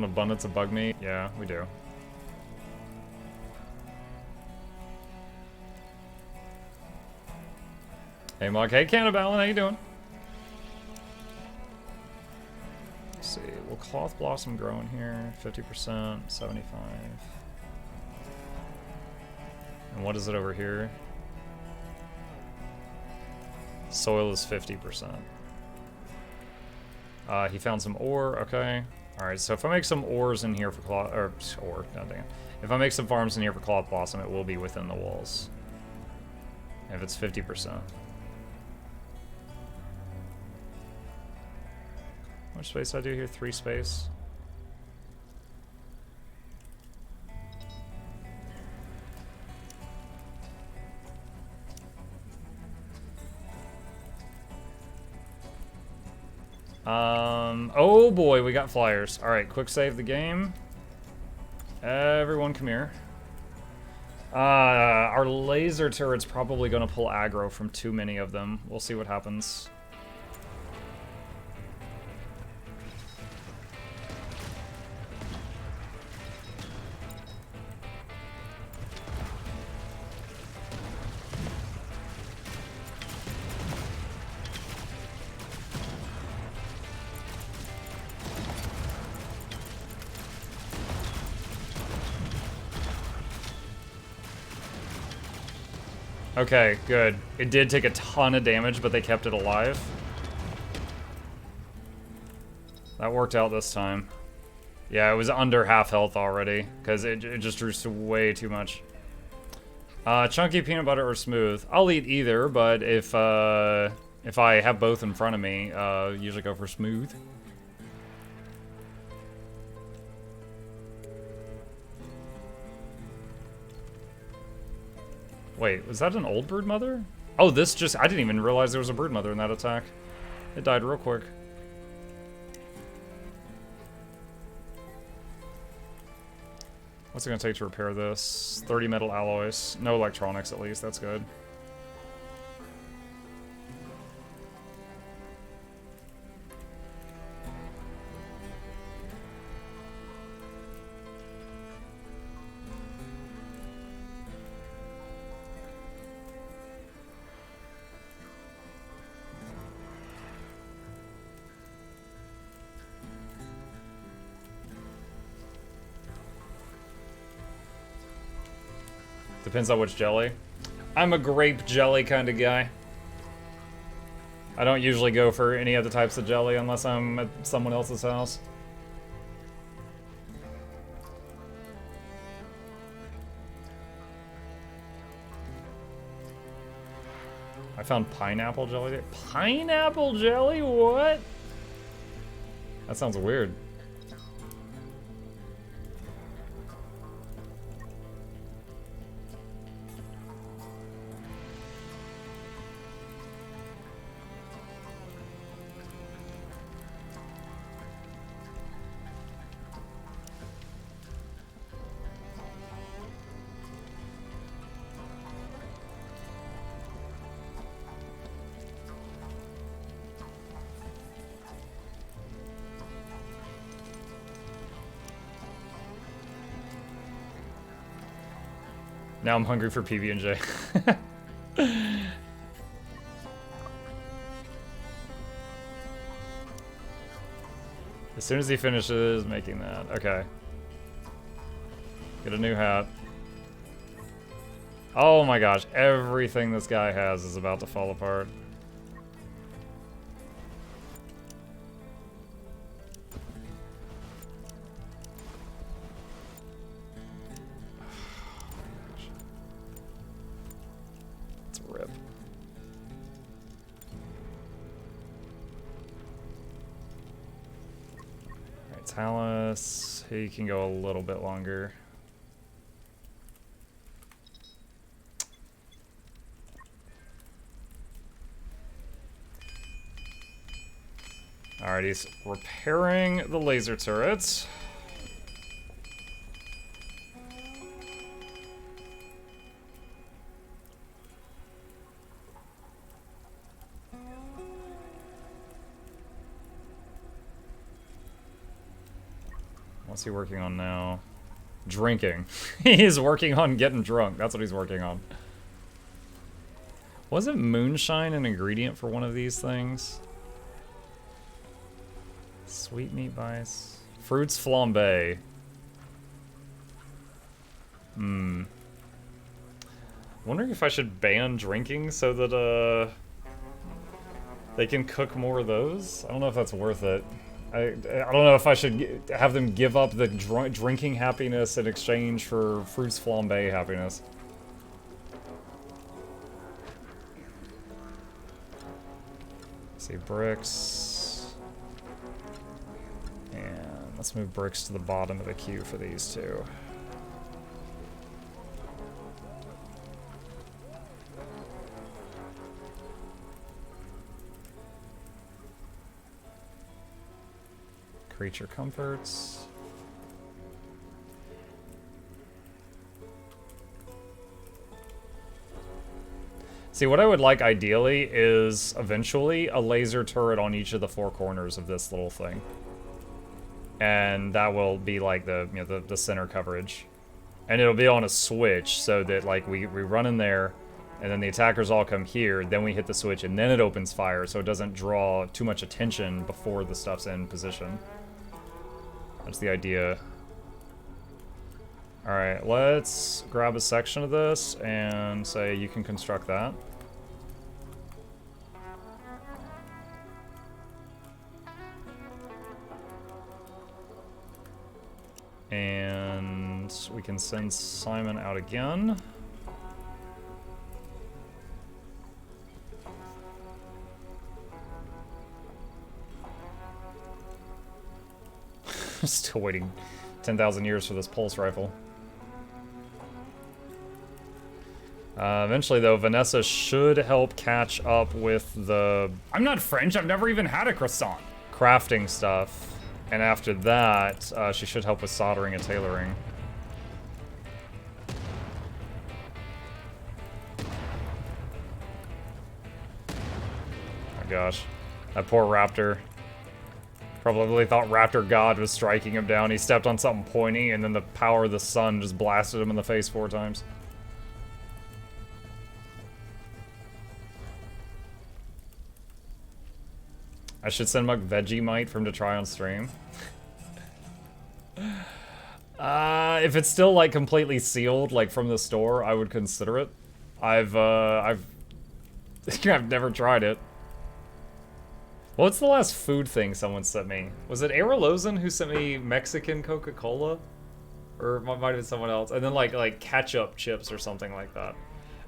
An abundance of bug meat? Yeah, we do. Hey, Mug. Hey, Cannibal. How you doing? Let's see. Will Cloth Blossom grow in here? 50%, 75. And what is it over here? Soil is 50%. He found some ore. Okay. Alright, so if I make some ores in here for Cloth... Or, ore. God dang it. If I make some farms in here for Cloth Blossom, it will be within the walls. If it's 50%. How much space do I do here? 3 space. Oh boy, we got flyers. Alright, quick save the game. Everyone come here. Our laser turret's probably gonna pull aggro from too many of them. We'll see what happens. Okay, good. It did take a ton of damage, but they kept it alive. That worked out this time. Yeah, it was under half health already, because it just drew way too much. Chunky peanut butter or smooth? I'll eat either, but if I have both in front of me, usually go for smooth. Wait, was that an old brood mother? Oh, this just... I didn't even realize there was a brood mother in that attack. It died real quick. What's it gonna take to repair this? 30 metal alloys. No electronics, at least. That's good. Depends on which jelly. I'm a grape jelly kind of guy. I don't usually go for any other types of jelly unless I'm at someone else's house. I found pineapple jelly. Pineapple jelly? What? That sounds weird. Now I'm hungry for PB&J. As soon as he finishes making that. Okay. Get a new hat. Oh my gosh, everything this guy has is about to fall apart. Talus, he can go a little bit longer. Alright, he's repairing the laser turrets. What's he working on now? Drinking. He's working on getting drunk. That's what he's working on. Wasn't moonshine an ingredient for one of these things? Sweetmeat bice. Fruits flambe. Wondering if I should ban drinking so that they can cook more of those. I don't know if that's worth it. I don't know if I should have them give up the drinking happiness in exchange for fruits flambe happiness. Let's see, bricks. And let's move bricks to the bottom of the queue for these two. Creature comforts. See, what I would like ideally is eventually a laser turret on each of the four corners of this little thing. And that will be like the, you know, the center coverage. And it'll be on a switch so that like we run in there and then the attackers all come here, then we hit the switch and then it opens fire so it doesn't draw too much attention before the stuff's in position. That's the idea. Alright, let's grab a section of this and say you can construct that. And we can send Simon out again. Still waiting 10,000 years for this pulse rifle. Eventually, though, Vanessa should help catch up with the... I'm not French, I've never even had a croissant. Crafting stuff. And after that, she should help with soldering and tailoring. Oh gosh. That poor raptor. Probably thought Raptor God was striking him down. He stepped on something pointy, and then the power of the sun just blasted him in the face 4 times. I should send Muk Vegemite for him to try on stream. If it's still like completely sealed, like from the store, I would consider it. I've never tried it. What's the last food thing someone sent me? Was it Aralozen who sent me Mexican Coca-Cola? Or it might have been someone else. And then like ketchup chips or something like that.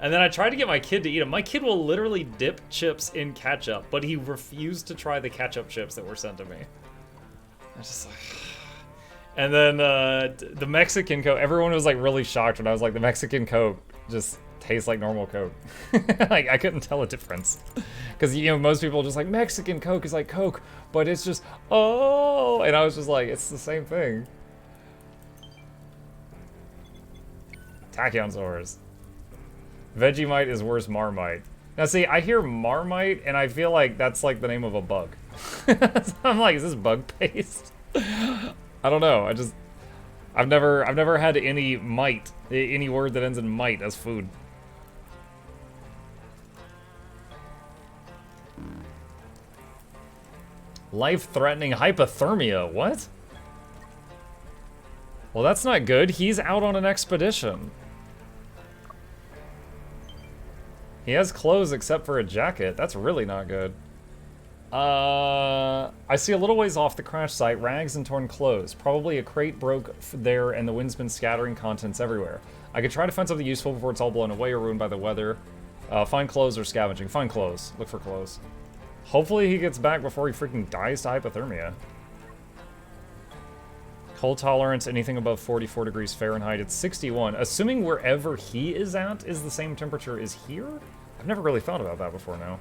And then I tried to get my kid to eat them. My kid will literally dip chips in ketchup, but he refused to try the ketchup chips that were sent to me. I was just like... And then the Mexican Coke, everyone was like really shocked when I was like, the Mexican Coke just tastes like normal Coke. Like, I couldn't tell a difference. Because, you know, most people are just like, Mexican Coke is like Coke, but it's just, oh, and I was just like, it's the same thing. Tachyon-saurs. Vegemite is worse Marmite. Now see, I hear Marmite, and I feel like that's like the name of a bug. So I'm like, is this bug paste? I don't know, I've never had any word that ends in mite as food. Life-threatening hypothermia, what? Well, that's not good. He's out on an expedition. He has clothes except for a jacket. That's really not good. I see a little ways off the crash site, rags and torn clothes. Probably a crate broke there and the wind's been scattering contents everywhere. I could try to find something useful before it's all blown away or ruined by the weather. Find clothes or scavenging. Find clothes. Look for clothes. Hopefully he gets back before he freaking dies to hypothermia. Cold tolerance, anything above 44 degrees Fahrenheit. It's 61. Assuming wherever he is at is the same temperature as here? I've never really thought about that before now.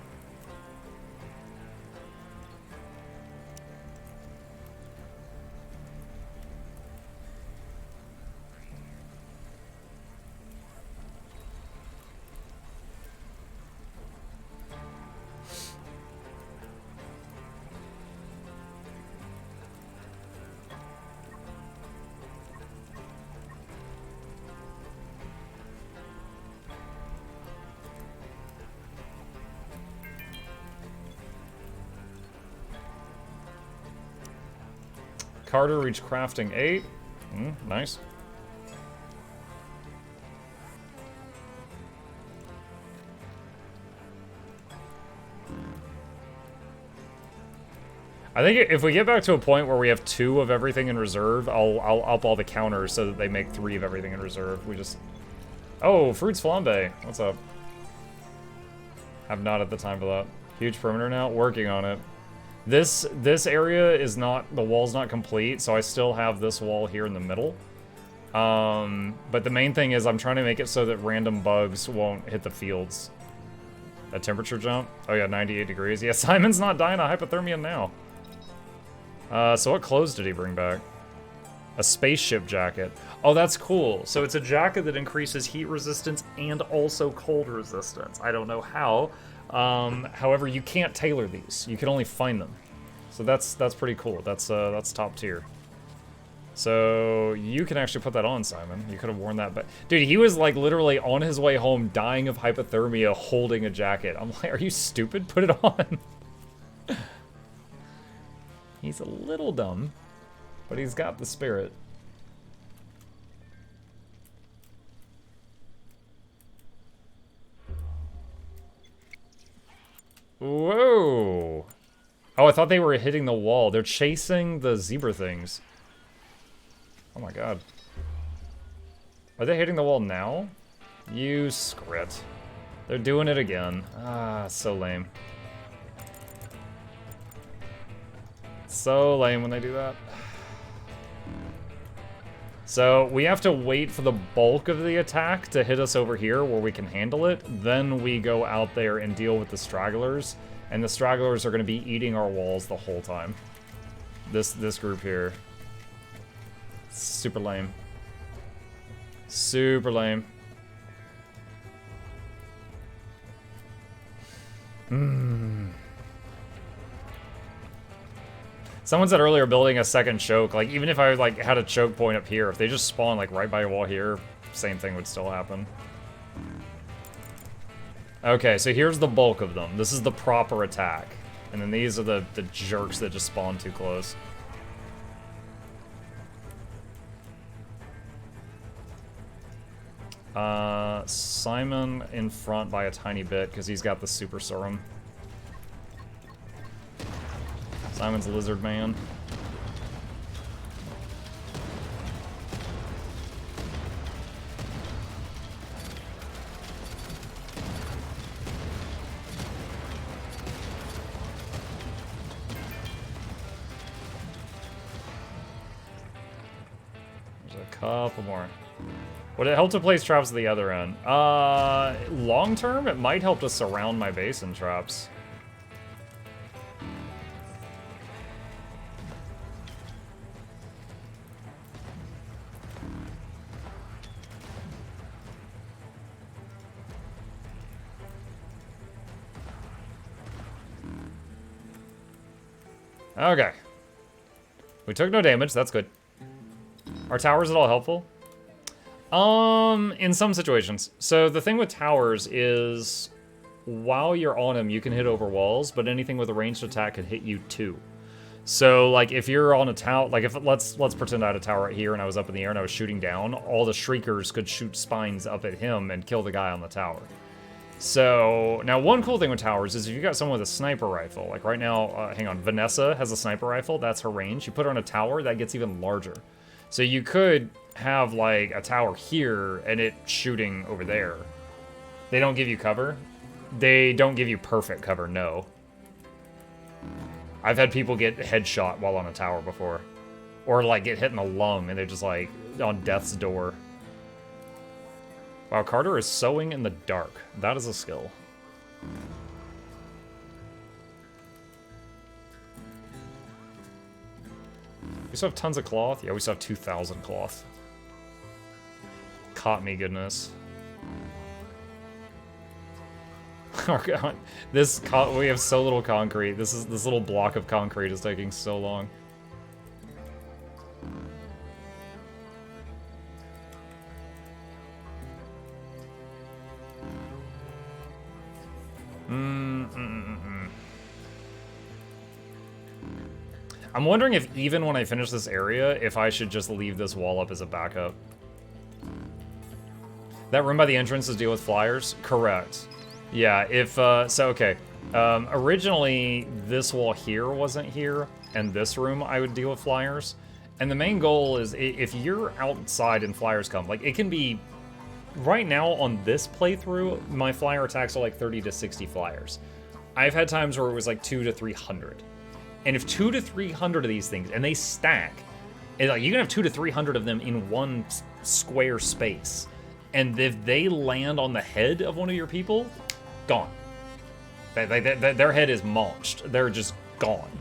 Carter reached crafting 8. Nice. I think if we get back to a point where we have 2 of everything in reserve, I'll up all the counters so that they make 3 of everything in reserve. We just... Oh, Fruits Flambe. What's up? Have not at the time for that. Huge perimeter now. Working on it. This area is not... The wall's not complete, so I still have this wall here in the middle. But the main thing is I'm trying to make it so that random bugs won't hit the fields. A temperature jump? Oh yeah, 98 degrees. Yeah, Simon's not dying of hypothermia now. So what clothes did he bring back? A spaceship jacket. Oh, that's cool. So it's a jacket that increases heat resistance and also cold resistance. I don't know how. However, you can't tailor these. You can only find them. So that's pretty cool. That's top tier. So you can actually put that on, Simon. You could have worn that, but dude, he was like literally on his way home, dying of hypothermia, holding a jacket. I'm like, are you stupid? Put it on. He's a little dumb, but he's got the spirit. Whoa. Oh, I thought they were hitting the wall. They're chasing the zebra things. Oh my god. Are they hitting the wall now? You scrit. They're doing it again. Ah, so lame. So lame when they do that. So we have to wait for the bulk of the attack to hit us over here where we can handle it. Then we go out there and deal with the stragglers. And the stragglers are going to be eating our walls the whole time. This group here. Super lame. Super lame. Someone said earlier building a second choke, like even if I like had a choke point up here, if they just spawn like right by a wall here, same thing would still happen. Okay, so here's the bulk of them. This is the proper attack. And then these are the jerks that just spawn too close. Simon in front by a tiny bit because he's got the super serum. Simon's a lizard man. There's a couple more. Would it help to place traps at the other end? Long term, it might help to surround my base in traps. Okay. We took no damage, that's good. Are towers at all helpful? In some situations. So the thing with towers is, while you're on them, you can hit over walls, but anything with a ranged attack could hit you too. So like if you're on a tower, like if let's pretend I had a tower right here and I was up in the air and I was shooting down, all the shriekers could shoot spines up at him and kill the guy on the tower. So, now one cool thing with towers is if you got someone with a sniper rifle, like right now, hang on, Vanessa has a sniper rifle, that's her range. You put her on a tower, that gets even larger. So you could have like a tower here and it shooting over there. They don't give you cover. They don't give you perfect cover, no. I've had people get headshot while on a tower before. Or like get hit in the lung and they're just like on death's door. Wow, Carter is sewing in the dark. That is a skill. We still have tons of cloth? Yeah, we still have 2,000 cloth. Caught me, goodness. We have so little concrete. This little block of concrete is taking so long. I'm wondering if even when I finish this area, if I should just leave this wall up as a backup. That room by the entrance is deal with flyers? Correct. Yeah, if, so okay. Originally, this wall here wasn't here, and this room I would deal with flyers. And the main goal is, if you're outside and flyers come, like, it can be... Right now, on this playthrough, my flyer attacks are like 30 to 60 flyers. I've had times where it was like 200 to 300. And if 200 to 300 of these things, and they stack, and like, you can have 200 to 300 of them in one square space. And if they land on the head of one of your people, gone. Their head is maunched. They're just gone.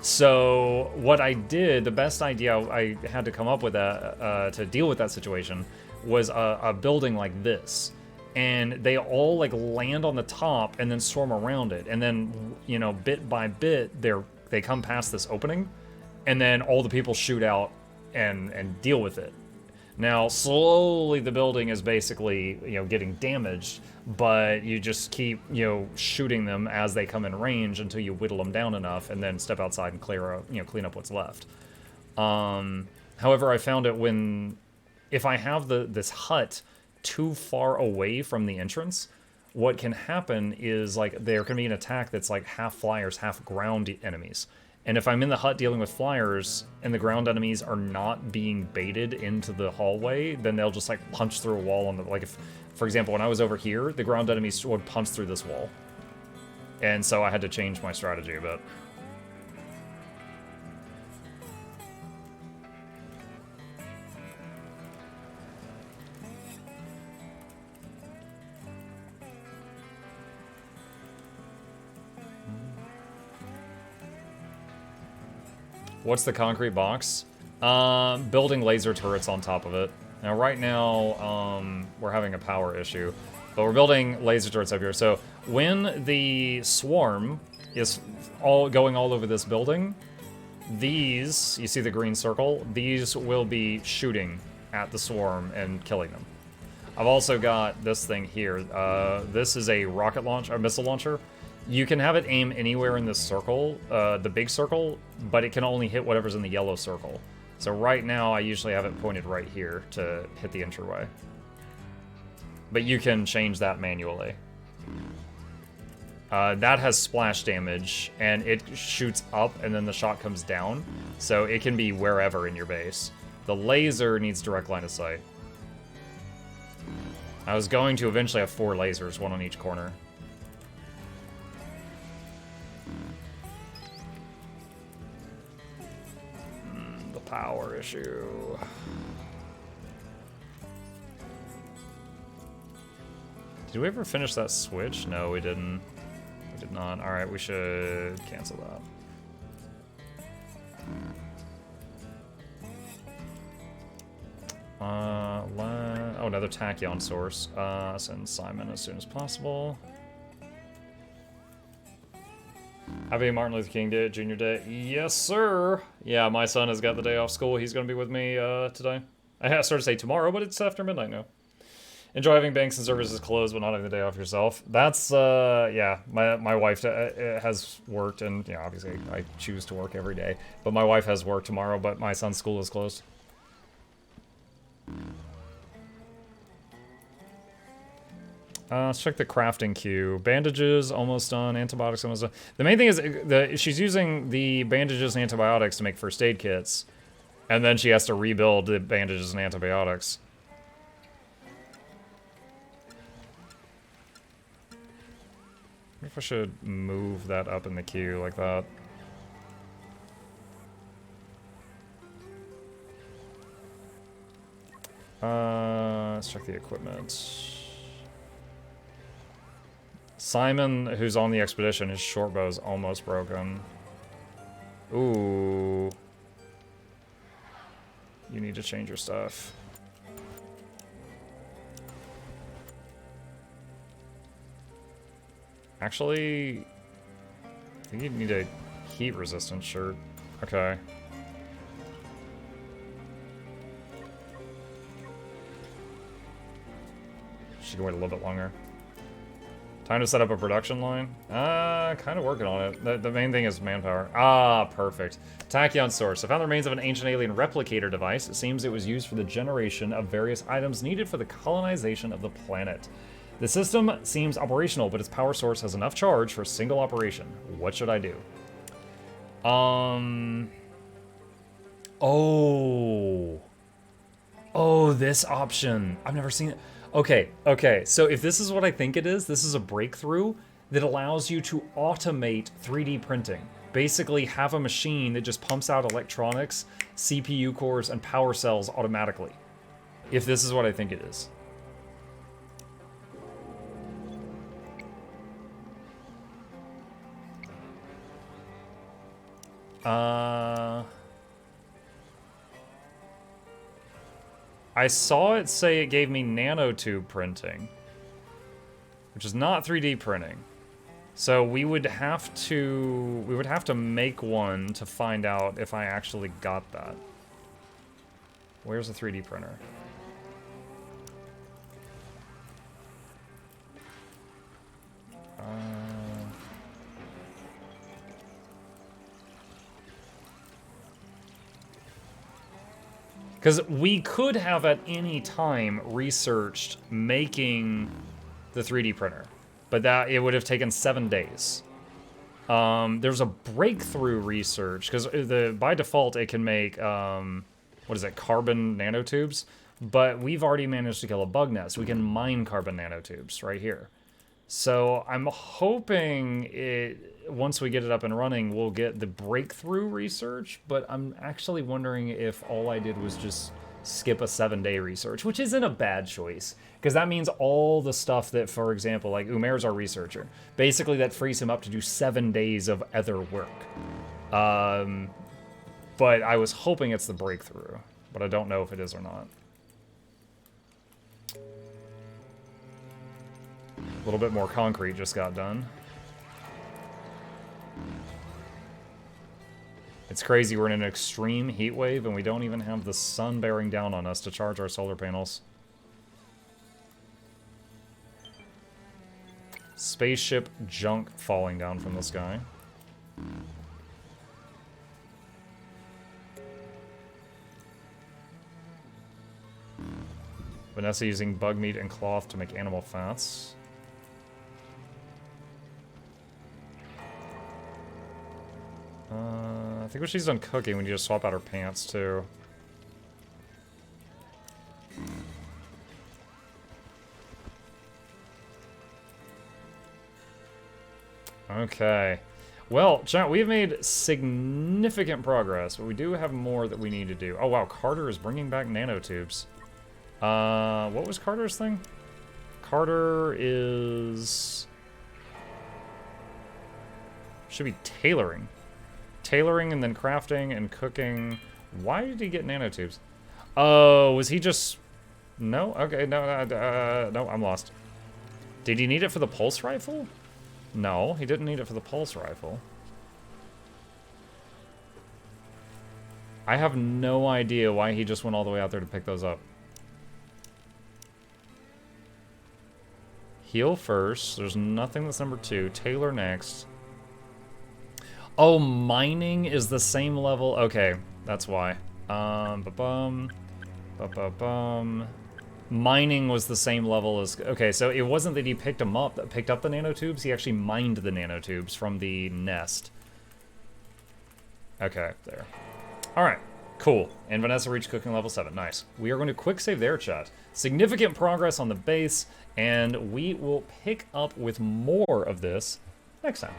So what I did, the best idea I had to come up with to deal with that situation was a building like this. And they all like land on the top and then swarm around it. And then, you know, bit by bit, they come past this opening. And then all the people shoot out and deal with it. Now, slowly the building is basically, you know, getting damaged, but you just keep, you know, shooting them as they come in range until you whittle them down enough, and then step outside and clean up what's left. However, I found it if I have this hut too far away from the entrance, what can happen is, like, there can be an attack that's like half flyers, half ground enemies. And if I'm in the hut dealing with flyers and the ground enemies are not being baited into the hallway, then they'll just like punch through a wall on the, like, if, for example, when I was over here, the ground enemies would punch through this wall. And so I had to change my strategy a bit. What's the concrete box? Building laser turrets on top of it. Now, right now, we're having a power issue, but we're building laser turrets up here. So when the swarm is going all over this building, these, you see the green circle? These will be shooting at the swarm and killing them. I've also got this thing here. This is a rocket launcher, a missile launcher. You can have it aim anywhere in this circle, the big circle, but it can only hit whatever's in the yellow circle. So right now, I usually have it pointed right here to hit the entryway. But you can change that manually. That has splash damage, and it shoots up, and then the shot comes down. So it can be wherever in your base. The laser needs direct line of sight. I was going to eventually have 4 lasers, one on each corner. Power issue. Did we ever finish that switch? No, we didn't. We did not. Alright, we should cancel that. Oh, another tachyon source. Send Simon as soon as possible. Happy Martin Luther King Day, Junior Day. Yes, sir. Yeah, my son has got the day off school. He's going to be with me today. I started to say tomorrow, but it's after midnight now. Enjoy having banks and services closed, but not having the day off yourself. That's, yeah, my wife has worked, and, you know, obviously I choose to work every day. But my wife has work tomorrow, but my son's school is closed. Let's check the crafting queue. Bandages, almost done. Antibiotics, almost done. The main thing is she's using the bandages and antibiotics to make first aid kits. And then she has to rebuild the bandages and antibiotics. I wonder if I should move that up in the queue like that. Let's check the equipment. Simon, who's on the expedition, his short bow is almost broken. Ooh. You need to change your stuff. Actually, I think you need a heat-resistant shirt. Okay. She can wait a little bit longer. Time to set up a production line? Kind of working on it. The main thing is manpower. Ah, perfect. Tachyon source. I found the remains of an ancient alien replicator device. It seems it was used for the generation of various items needed for the colonization of the planet. The system seems operational, but its power source has enough charge for a single operation. What should I do? Oh, this option. I've never seen it. Okay, so if this is what I think it is, this is a breakthrough that allows you to automate 3D printing. Basically have a machine that just pumps out electronics, CPU cores, and power cells automatically. If this is what I think it is. I saw it say it gave me nanotube printing, which is not 3D printing. So we would have to make one to find out if I actually got that. Where's the 3D printer? Because we could have at any time researched making the 3D printer, but that it would have taken 7 days. There's a breakthrough research, because by default it can make, what is it, carbon nanotubes? But we've already managed to kill a bug nest. We can mine carbon nanotubes right here. So I'm hoping once we get it up and running, we'll get the breakthrough research, but I'm actually wondering if all I did was just skip a 7-day research, which isn't a bad choice, because that means all the stuff that, for example, like Umair's our researcher, basically that frees him up to do 7 days of other work. But I was hoping it's the breakthrough, but I don't know if it is or not. A little bit more concrete just got done. It's crazy, we're in an extreme heat wave and we don't even have the sun bearing down on us to charge our solar panels. Spaceship junk falling down from the sky. Vanessa using bug meat and cloth to make animal fats. I think when she's done cooking, we need to swap out her pants, too. Okay. Well, chat, we have made significant progress, but we do have more that we need to do. Oh, wow, Carter is bringing back nanotubes. What was Carter's thing? Carter is... should be tailoring. Tailoring and then crafting and cooking. Why did he get nanotubes? Oh, was he just... no? Okay, no, I'm lost. Did he need it for the pulse rifle? No, he didn't need it for the pulse rifle. I have no idea why he just went all the way out there to pick those up. Heal first. There's nothing that's number 2. Tailor next. Oh, mining is the same level. Okay, that's why. Mining was the same level as... okay, so it wasn't that he picked them up, that picked up the nanotubes. He actually mined the nanotubes from the nest. Okay, there. All right, cool. And Vanessa reached cooking level 7. Nice. We are going to quick save their chat. Significant progress on the base, and we will pick up with more of this next time.